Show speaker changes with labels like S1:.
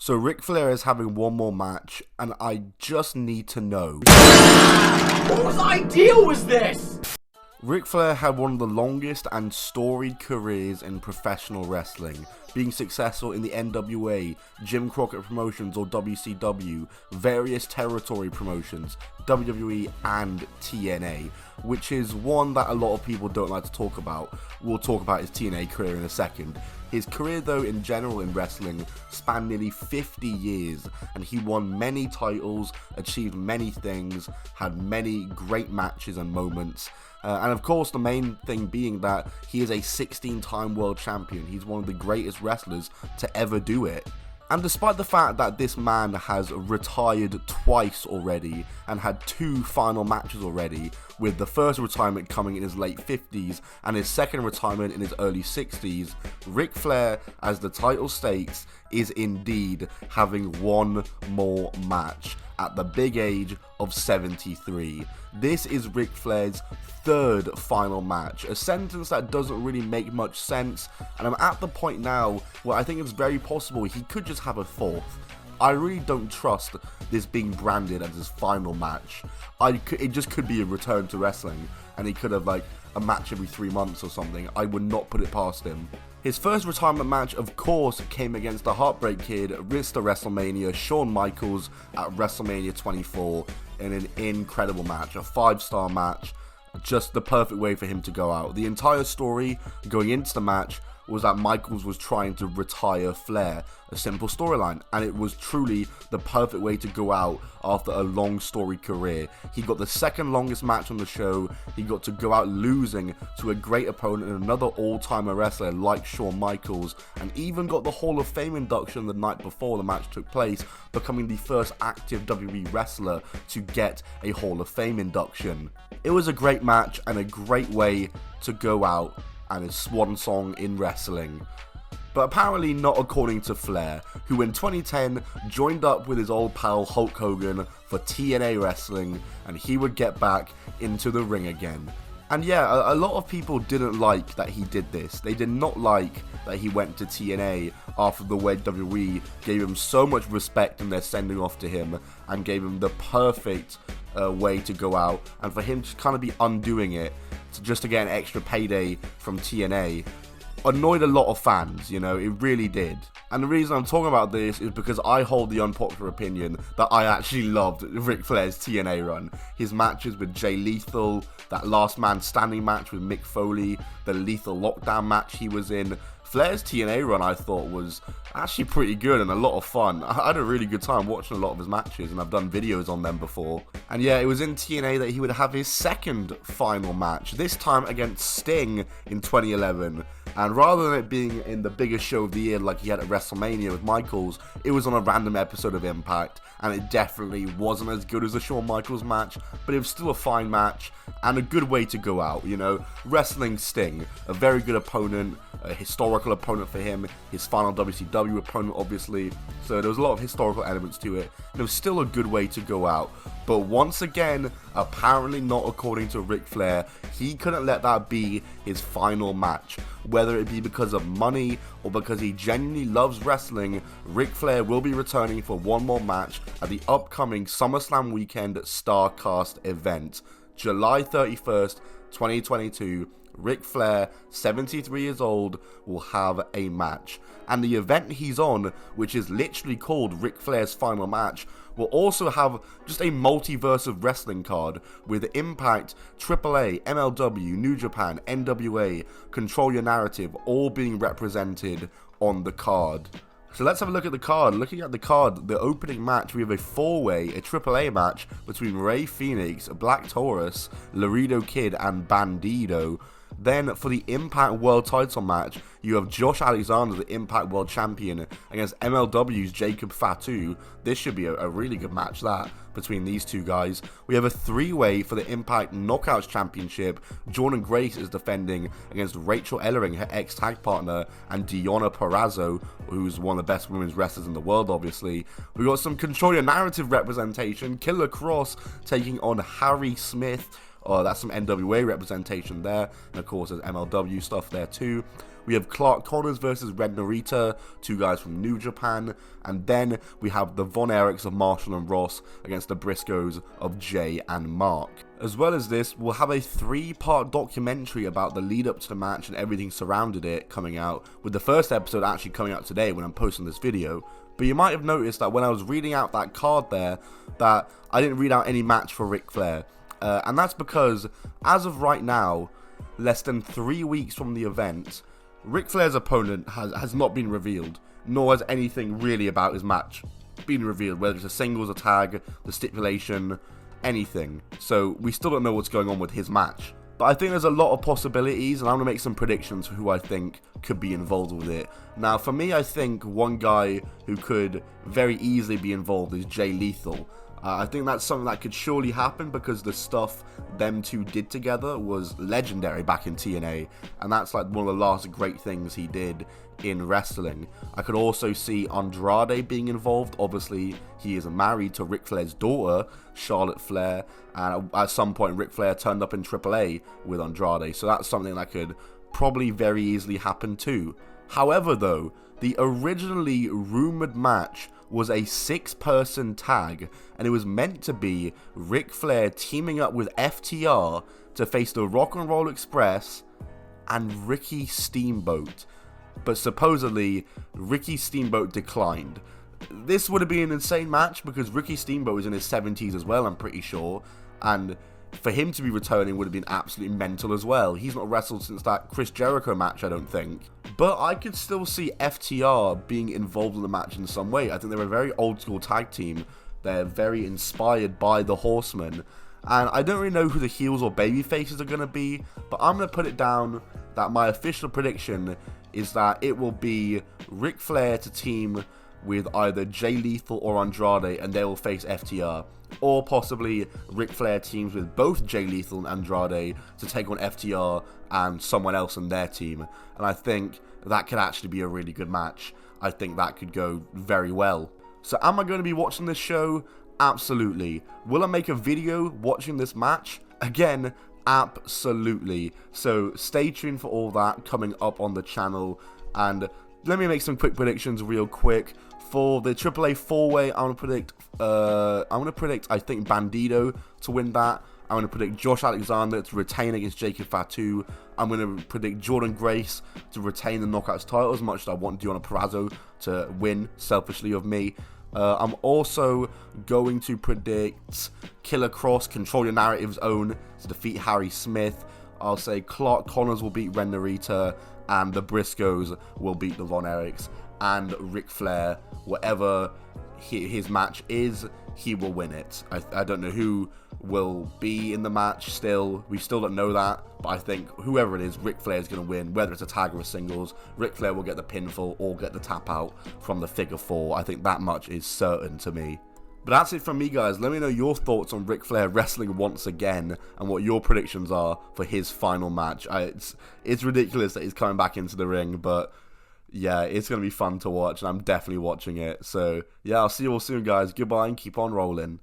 S1: So Ric Flair is having one more match, and I just need to know,
S2: whose idea was this?
S1: Ric Flair had one of the longest and storied careers in professional wrestling, being successful in the NWA, Jim Crockett Promotions or WCW, various territory promotions, WWE and TNA, which is one that a lot of people don't like to talk about. We'll talk about his TNA career in a second. His career though in general in wrestling spanned nearly 50 years, and he won many titles, achieved many things, had many great matches and moments. And of course the main thing being that he is a 16-time world champion. He's one of the greatest wrestlers to ever do it. And despite the fact that this man has retired twice already and had 2 final matches already, with the first retirement coming in his late 50s and his second retirement in his early 60s, Ric Flair, as the title states, is indeed having one more match at the big age of 73. This is Ric Flair's 3rd final match, a sentence that doesn't really make much sense, and I'm at the point now where I think it's very possible he could just have a 4th. I really don't trust this being branded as his final match. It just could be a return to wrestling, and he could have like a match every 3 months or something. I would not put it past him. His first retirement match, of course, came against the Heartbreak Kid, Mr. WrestleMania, Shawn Michaels at WrestleMania 24 in an incredible match, a 5-star match, just the perfect way for him to go out. The entire story going into the match was that Michaels was trying to retire Flair, a simple storyline, and it was truly the perfect way to go out after a long storied career. He got the 2nd longest match on the show, he got to go out losing to a great opponent and another all-timer wrestler like Shawn Michaels, and even got the Hall of Fame induction the night before the match took place, becoming the first active WWE wrestler to get a Hall of Fame induction. It was a great match and a great way to go out and his swan song in wrestling. But apparently not according to Flair, who in 2010 joined up with his old pal Hulk Hogan for TNA wrestling, and he would get back into the ring again. And yeah, a lot of people didn't like that he did this. They did not like that he went to TNA after the way WWE gave him so much respect in their sending off to him and gave him the perfect way to go out, and for him to kind of be undoing it just to get an extra payday from TNA annoyed a lot of fans, you know, it really did. And the reason I'm talking about this is because I hold the unpopular opinion that I actually loved Ric Flair's TNA run. His matches with Jay Lethal, that Last Man Standing match with Mick Foley, the Lethal Lockdown match he was in. Flair's TNA run I thought was actually pretty good and a lot of fun. I had a really good time watching a lot of his matches, and I've done videos on them before. And yeah, it was in TNA that he would have his 2nd final match, this time against Sting in 2011. And rather than it being in the biggest show of the year like he had at WrestleMania with Michaels, it was on a random episode of Impact, and it definitely wasn't as good as the Shawn Michaels match, but it was still a fine match and a good way to go out, you know. Wrestling Sting, a very good opponent, a historical opponent for him, his final WCW opponent obviously, so there was a lot of historical elements to it, and it was still a good way to go out. But once again, apparently not according to Ric Flair, he couldn't let that be his final match. Whether it be because of money or because he genuinely loves wrestling, Ric Flair will be returning for one more match at the upcoming SummerSlam weekend StarCast event, July 31st, 2022. Ric Flair, 73 years old, will have a match. And the event he's on, which is literally called Ric Flair's Final Match, will also have just a multiverse of wrestling card with Impact, AAA, MLW, New Japan, NWA, Control Your Narrative all being represented on the card. So let's have a look at the card. Looking at the card, the opening match, we have a 4-way, a AAA match between Rey Fenix, Black Taurus, Laredo Kid, and Bandido. Then for the Impact World title match, you have Josh Alexander, the Impact World Champion, against MLW's Jacob Fatu. This should be a really good match, that, between these two guys. We have a 3-way for the Impact Knockouts Championship. Jordan Grace is defending against Rachel Ellering, her ex-tag partner, and Deonna Purrazzo, who's one of the best women's wrestlers in the world, obviously. We got some Control Your Narrative representation. Killer Cross taking on Harry Smith. That's some NWA representation there. And of course, there's MLW stuff there too. We have Clark Connors versus Red Narita, two guys from New Japan. And then we have the Von Erichs of Marshall and Ross against the Briscoes of Jay and Mark. As well as this, we'll have a 3-part documentary about the lead up to the match and everything surrounded it coming out, with the first episode actually coming out today when I'm posting this video. But you might have noticed that when I was reading out that card there, that I didn't read out any match for Ric Flair. And that's because, as of right now, less than 3 weeks from the event, Ric Flair's opponent has not been revealed, nor has anything really about his match been revealed, whether it's a singles, a tag, the stipulation, anything. So we still don't know what's going on with his match. But I think there's a lot of possibilities, and I'm going to make some predictions for who I think could be involved with it. Now, for me, I think one guy who could very easily be involved is Jay Lethal. I think that's something that could surely happen because the stuff them two did together was legendary back in TNA, and that's like one of the last great things he did in wrestling. I could also see Andrade being involved. Obviously, he is married to Ric Flair's daughter, Charlotte Flair, and at some point Ric Flair turned up in AAA with Andrade, so that's something that could probably very easily happen too. However though, the originally rumoured match was a 6-person tag, and it was meant to be Ric Flair teaming up with FTR to face the Rock and Roll Express and Ricky Steamboat. But supposedly, Ricky Steamboat declined. This would have been an insane match because Ricky Steamboat is in his 70s as well, I'm pretty sure, and for him to be returning would have been absolutely mental as well. He's not wrestled since that Chris Jericho match, I don't think. But I could still see FTR being involved in the match in some way. I think they're a very old school tag team. They're very inspired by the Horsemen. And I don't really know who the heels or baby faces are going to be, but I'm going to put it down that my official prediction is that it will be Ric Flair to team with either Jay Lethal or Andrade, and they will face FTR. Or possibly Ric Flair teams with both Jay Lethal and Andrade to take on FTR and someone else in their team. And I think that could actually be a really good match. I think that could go very well. So am I going to be watching this show? Absolutely. Will I make a video watching this match? Again, absolutely. So stay tuned for all that coming up on the channel. And let me make some quick predictions real quick. For the AAA 4-way, I'm gonna predict I think Bandido to win that. I'm gonna predict Josh Alexander to retain against Jacob Fatu. I'm gonna predict Jordan Grace to retain the Knockouts title, as much as I want Deonna Purrazzo to win, selfishly of me. I'm also going to predict Killer Cross, Control Your Narrative's own, to defeat Harry Smith. I'll say Clark Connors will beat Ren Narita, and the Briscoes will beat the Von Erichs. And Ric Flair, whatever his match is, he will win it. I don't know who will be in the match still. We still don't know that. But I think whoever it is, Ric Flair is going to win. Whether it's a tag or a singles, Ric Flair will get the pinfall or get the tap out from the figure 4. I think that much is certain to me. But that's it from me, guys. Let me know your thoughts on Ric Flair wrestling once again and what your predictions are for his final match. It's ridiculous that he's coming back into the ring, but yeah, it's going to be fun to watch, and I'm definitely watching it. So yeah, I'll see you all soon, guys. Goodbye and keep on rolling.